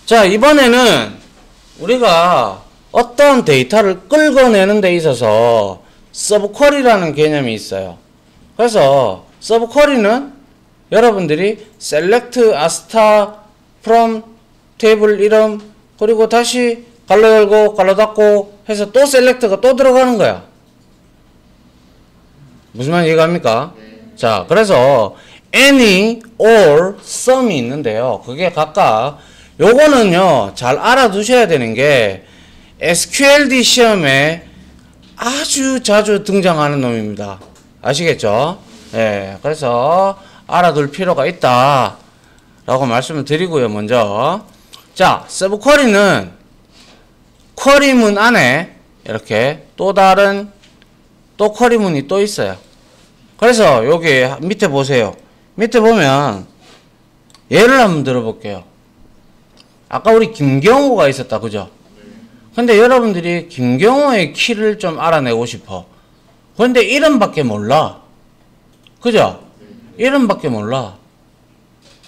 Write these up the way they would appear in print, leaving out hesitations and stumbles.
자, 이번에는 우리가 어떤 데이터를 끌어내는 데 있어서 서브 쿼리라는 개념이 있어요. 그래서 서브 쿼리는 여러분들이 select a star from 테이블 이름 그리고 다시 갈로 열고 갈로 닫고 해서 또 select가 또 들어가는 거야. 무슨 말 이해갑니까? 자, 그래서 any, all, some이 있는데요. 그게 각각 요거는요 잘 알아두셔야 되는 게 SQLD 시험에 아주 자주 등장하는 놈입니다. 아시겠죠? 예, 그래서 알아둘 필요가 있다 라고 말씀을 드리고요. 먼저 자, 서브 쿼리는 쿼리문 안에 이렇게 또 다른 또 쿼리문이 또 있어요. 그래서 여기 밑에 보세요. 밑에 보면 예를 한번 들어볼게요. 아까 우리 김경호가 있었다, 그죠? 근데 여러분들이 김경호의 키를 좀 알아내고 싶어. 근데 이름밖에 몰라. 그죠? 이름밖에 몰라.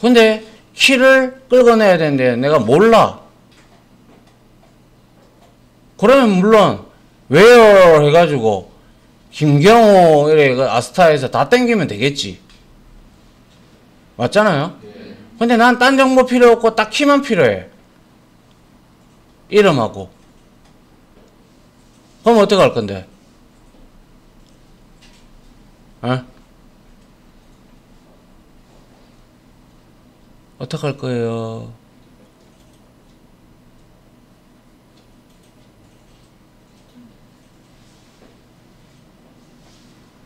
근데 키를 끌어내야 되는데 내가 몰라. 그러면 물론 where 해가지고 김경호 이래 아스타에서 다 땡기면 되겠지. 맞잖아요? 근데 난 딴 정보 필요 없고 딱 키만 필요해. 이름하고. 그럼 어떻게 할 건데? 어? 어떻게 할 거예요?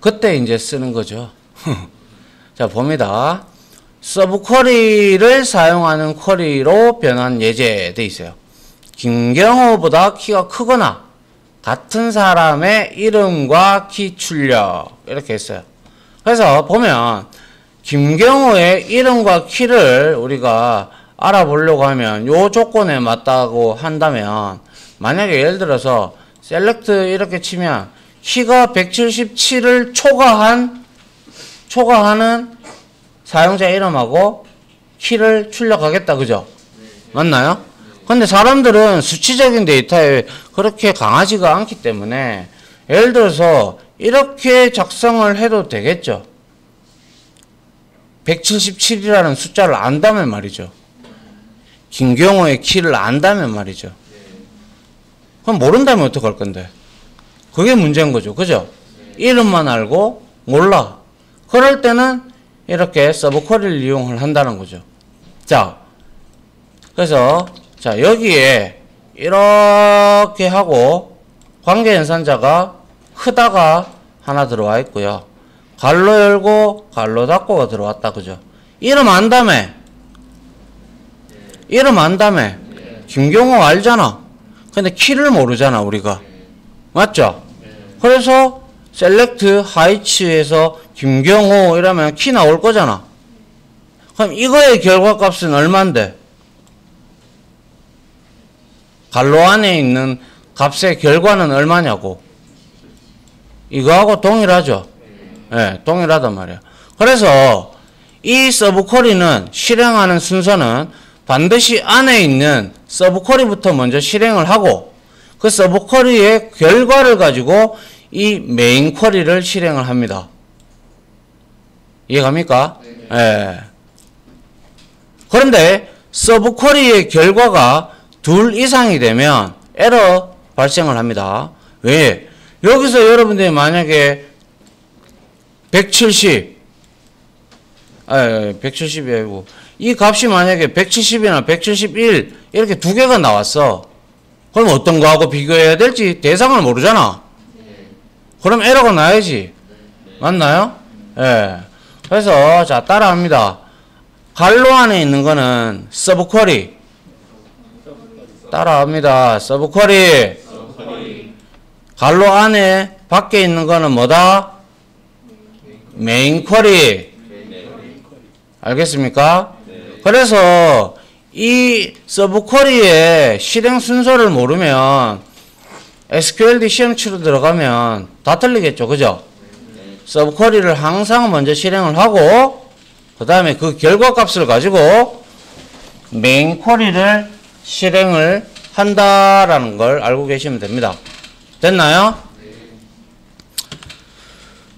그때 이제 쓰는 거죠. 자, 봅니다. 서브 쿼리를 사용하는 쿼리로 변환 예제돼 있어요. 김경호보다 키가 크거나 같은 사람의 이름과 키 출력 이렇게 했어요. 그래서 보면 김경호의 이름과 키를 우리가 알아보려고 하면 요 조건에 맞다고 한다면 만약에 예를 들어서 select 이렇게 치면 키가 177을 초과하는 사용자 이름하고 키를 출력하겠다. 그죠? 맞나요? 근데 사람들은 수치적인 데이터에 그렇게 강하지가 않기 때문에 예를 들어서 이렇게 작성을 해도 되겠죠. 177이라는 숫자를 안다면 말이죠. 김경호의 키를 안다면 말이죠. 그럼 모른다면 어떡할 건데? 그게 문제인 거죠. 그죠? 이름만 알고 몰라. 그럴 때는 이렇게 서브 쿼리를 이용을 한다는 거죠. 자, 그래서 자, 여기에 이렇게 하고 관계 연산자가 크다가 하나 들어와 있고요. 갈로 열고 갈로 닫고가 들어왔다. 그죠? 이름 안다며. 이름 안다며. 김경호 알잖아. 근데 키를 모르잖아, 우리가. 맞죠? 그래서 select height에서 김경호 이러면 키 나올 거잖아. 그럼 이거의 결과값은 얼만데? 갈로 안에 있는 값의 결과는 얼마냐고. 이거하고 동일하죠. 네, 동일하단 말이야. 그래서 이 서브 쿼리는 실행하는 순서는 반드시 안에 있는 서브 쿼리부터 먼저 실행을 하고 그 서브 쿼리의 결과를 가지고 이 메인 쿼리를 실행을 합니다. 이해갑니까? 네. 그런데 서브 쿼리의 결과가 2 이상이 되면 에러 발생을 합니다. 왜? 여기서 여러분들이 만약에 170이 아니고 이 값이 만약에 170이나 171 이렇게 두 개가 나왔어. 그럼 어떤 거하고 비교해야 될지 대상을 모르잖아. 그럼 에러가 나야지. 맞나요? 예. 그래서 자 따라합니다. 갈로 안에 있는 거는 서브 쿼리. 따라합니다. 서브 쿼리. 갈로 안에 밖에 있는 거는 뭐다? 메인 쿼리. 알겠습니까? 그래서 이 서브 쿼리의 실행 순서를 모르면 SQLD 시험 치러 들어가면 다 틀리겠죠. 그죠? 서브 쿼리를 항상 먼저 실행을 하고 그 다음에 그 결과 값을 가지고 메인 쿼리를 실행을 한다라는 걸 알고 계시면 됩니다. 됐나요?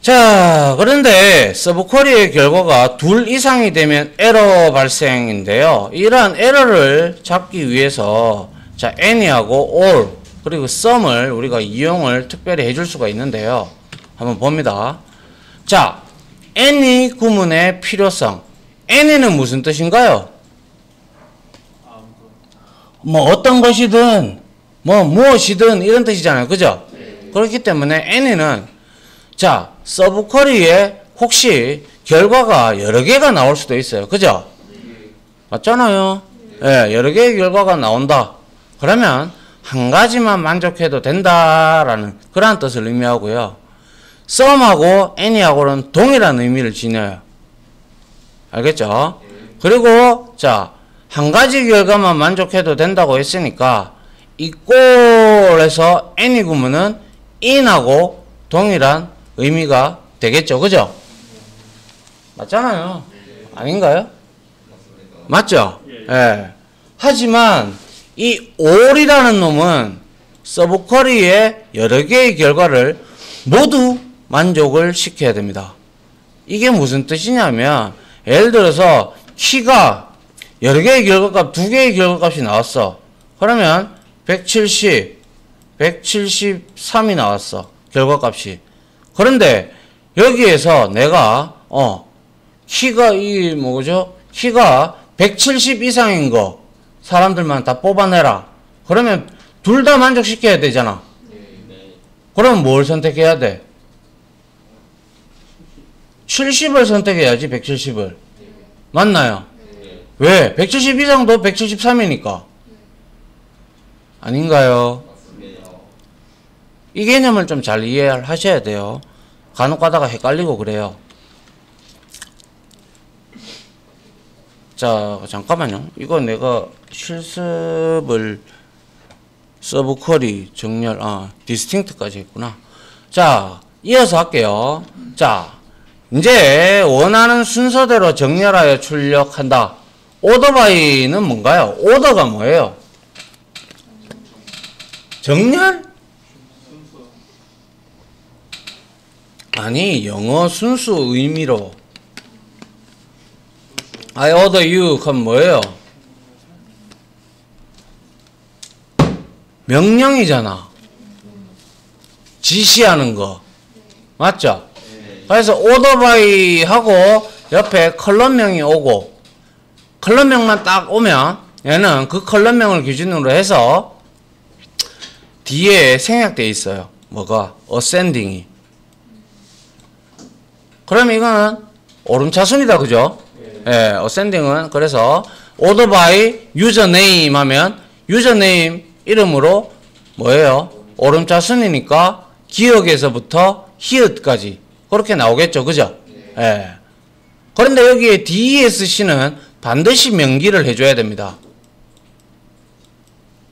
자, 그런데 서브 쿼리의 결과가 둘 이상이 되면 에러 발생인데요. 이러한 에러를 잡기 위해서 자, any하고 all 그리고 some을 우리가 이용을 특별히 해줄 수가 있는데요. 한번 봅니다. 자, any 구문의 필요성. any는 무슨 뜻인가요? 뭐 어떤 것이든 뭐 무엇이든 이런 뜻이잖아요. 그죠? 그렇기 때문에 any는 자, 서브 쿼리에 혹시 결과가 여러 개가 나올 수도 있어요. 그죠? 맞잖아요. 예, 여러 개의 결과가 나온다. 그러면 한 가지만 만족해도 된다라는 그런 뜻을 의미하고요. some하고 any하고는 동일한 의미를 지녀요. 알겠죠? 그리고 자, 한 가지 결과만 만족해도 된다고 했으니까 equal에서 any 구문은 in하고 동일한 의미가 되겠죠. 그죠? 맞잖아요. 아닌가요? 맞죠? 예. 하지만 이 all이라는 놈은 서브 쿼리의 여러 개의 결과를 모두 만족을 시켜야 됩니다. 이게 무슨 뜻이냐면 예를 들어서 키가 여러 개의 결과값, 두 개의 결과값이 나왔어. 그러면 170, 173이 나왔어. 결과값이. 그런데 여기에서 내가 키가 이 뭐죠? 키가 170 이상인 거 사람들만 다 뽑아내라. 그러면 둘 다 만족시켜야 되잖아. 그럼 뭘 선택해야 돼? 70을 선택해야지. 170을. 맞나요? 왜? 170 이상도 173이니까. 아닌가요? 이 개념을 좀 잘 이해하셔야 돼요. 간혹 가다가 헷갈리고 그래요. 자, 잠깐만요. 이거 내가 실습을 서브 쿼리, 정렬, 디스팅트까지 했구나. 자, 이어서 할게요. 자, 이제 원하는 순서대로 정렬하여 출력한다. 오더 바이는 뭔가요? 오더가 뭐예요? 정렬? 아니, 영어 순수 의미로 I order you 그럼 뭐예요? 명령이잖아. 지시하는 거. 맞죠? 그래서 order by 하고 옆에 컬럼명이 오고 컬럼명만 딱 오면 얘는 그 컬럼명을 기준으로 해서 뒤에 생략되어 있어요. 뭐가? ascending이. 그럼 이거는 오름차순이다. 그죠? 예, ascending은 그래서 order by username 하면 username 이름으로 뭐예요? 오름차순이니까 기억에서부터 히읗까지 그렇게 나오겠죠. 그죠? 예. 그런데 여기에 DESC는 반드시 명기를 해줘야 됩니다.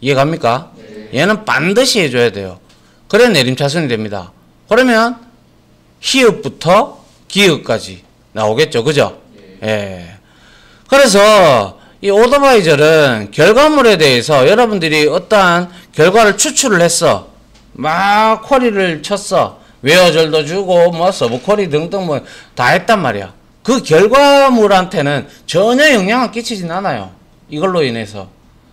이해갑니까? 얘는 반드시 해줘야 돼요. 그래 내림차순이 됩니다. 그러면 히읗부터 기억까지 나오겠죠. 그죠? 예. 그래서 이 오더바이절은 결과물에 대해서 여러분들이 어떠한 결과를 추출을 했어. 막 쿼리를 쳤어. 웨어절도 주고 뭐 서브 쿼리 등등 뭐 다 했단 말이야. 그 결과물한테는 전혀 영향을 끼치진 않아요. 이걸로 인해서.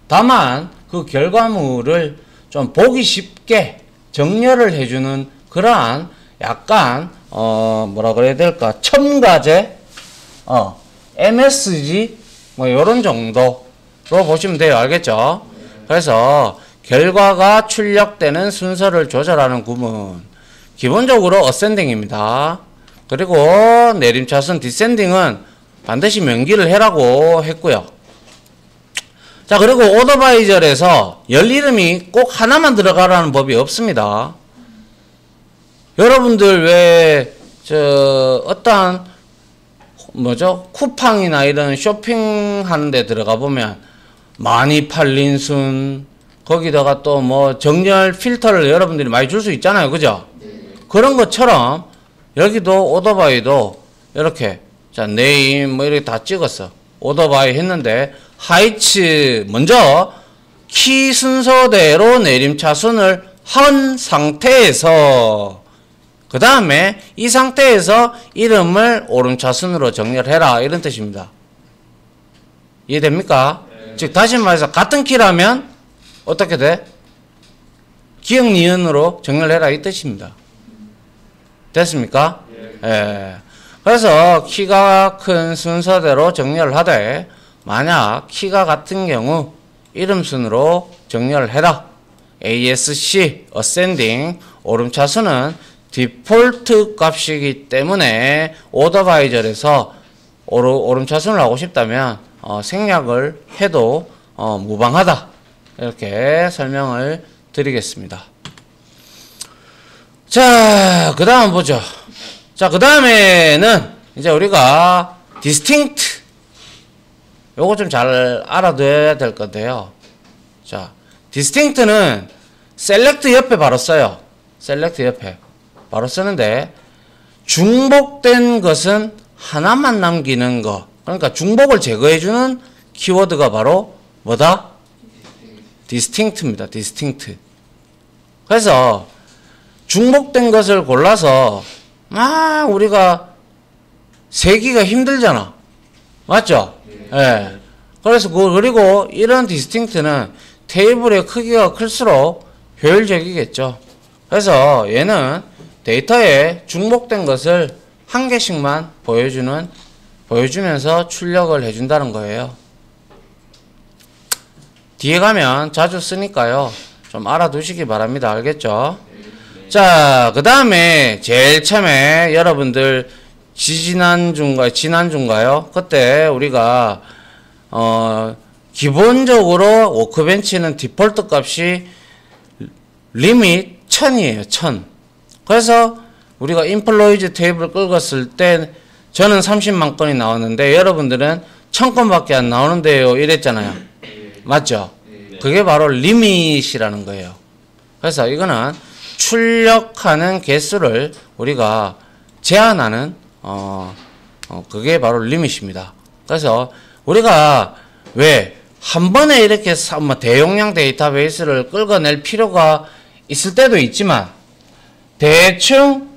다만 그 결과물을 좀 보기 쉽게 정렬을 해주는 그러한 약간 뭐라 그래야 될까? 첨가제 MSG 뭐 요런 정도로 보시면 돼요. 알겠죠? 그래서 결과가 출력되는 순서를 조절하는 구문 기본적으로 ascending입니다. 그리고 내림차순 descending은 반드시 명기를 해라고 했고요. 자, 그리고 오더바이절에서 열 이름이 꼭 하나만 들어가라는 법이 없습니다. 여러분들 왜 어떠한 뭐죠? 쿠팡이나 이런 쇼핑하는 데 들어가 보면 많이 팔린 순 거기다가 또 뭐 정렬 필터를 여러분들이 많이 줄 수 있잖아요. 그죠? 그런 것처럼 여기도 오더바이도 이렇게 자 네임 뭐 이렇게 다 찍었어. 오더바이 했는데 하이츠 먼저 키 순서대로 내림차순을 한 상태에서 그 다음에 이 상태에서 이름을 오름차순으로 정렬해라 이런 뜻입니다. 이해됩니까? 네. 즉 다시 말해서 같은 키라면 어떻게 돼? 기역 니은으로 정렬해라 이 뜻입니다. 됐습니까? 예. 예. 그래서 키가 큰 순서대로 정렬을 하되 만약 키가 같은 경우 이름 순으로 정렬을 해라. ASC Ascending 오름차순은 디폴트 값이기 때문에 오더바이절에서 오름차순을 하고 싶다면 생략을 해도 무방하다. 이렇게 설명을 드리겠습니다. 자, 그 다음 보죠. 자, 그 다음에는 이제 우리가 distinct 요거 좀 잘 알아둬야 될 건데요. 자, distinct는 select 옆에 바로 써요. select 옆에 바로 쓰는데 중복된 것은 하나만 남기는 거. 그러니까 중복을 제거해주는 키워드가 바로 뭐다? distinct입니다. distinct. 그래서 중복된 것을 골라서 막 우리가 세기가 힘들잖아. 맞죠? 예. 네. 그래서 그리고 이런 distinct는 테이블의 크기가 클수록 효율적이겠죠. 그래서 얘는 데이터에 중복된 것을 한 개씩만 보여주면서 출력을 해준다는 거예요. 뒤에 가면 자주 쓰니까요. 좀 알아두시기 바랍니다. 알겠죠? 자, 그 다음에 제일 처음에 여러분들 지난주인가요? 그때 우리가 기본적으로 워크벤치는 디폴트 값이 리밋 1000이에요. 1000. 그래서 우리가 인플로이즈 테이블 긁었을 때 저는 30만 건이 나왔는데 여러분들은 1000건밖에 안 나오는데요. 이랬잖아요. 맞죠? 그게 바로 리밋이라는 거예요. 그래서 이거는 출력하는 개수를 우리가 제한하는 그게 바로 리밋입니다. 그래서 우리가 왜 한 번에 이렇게 대용량 데이터베이스를 긁어낼 필요가 있을 때도 있지만 대충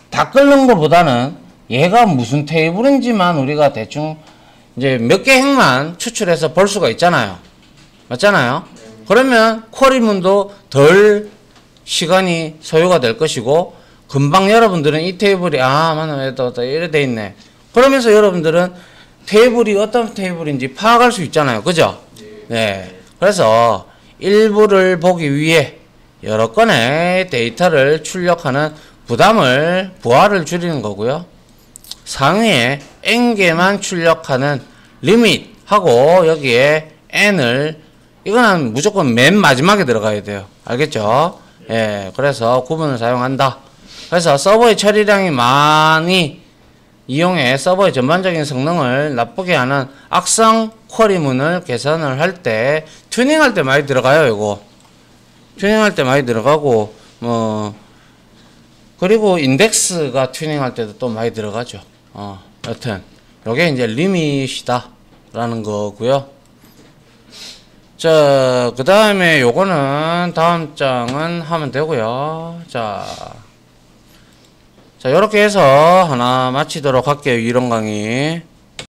다 끓는 것보다는 얘가 무슨 테이블인지만 우리가 대충 이제 몇 개 행만 추출해서 볼 수가 있잖아요. 맞잖아요? 그러면 쿼리문도 덜 시간이 소요가 될 것이고 금방 여러분들은 이 테이블이 맞네 이래 돼 있네. 그러면서 여러분들은 테이블이 어떤 테이블인지 파악할 수 있잖아요. 그죠? 네. 그래서 일부를 보기 위해 여러 건의 데이터를 출력하는 부하를 줄이는 거고요. 상위에 n개만 출력하는 리밋하고 여기에 n을 이거는 무조건 맨 마지막에 들어가야 돼요. 알겠죠? 예. 그래서 구분을 사용한다. 그래서 서버의 처리량이 많이 이용해 서버의 전반적인 성능을 나쁘게 하는 악성 쿼리문을 개선을 할 때 튜닝할 때 많이 들어가요. 이거 튜닝할 때 많이 들어가고 그리고 인덱스가 튜닝할 때도 또 많이 들어가죠. 여튼 요게 이제 리밋이다 라는 거고요. 자, 그 다음에 요거는 다음 장은 하면 되고요. 자, 요렇게 해서 하나 마치도록 할게요. 이론 강의.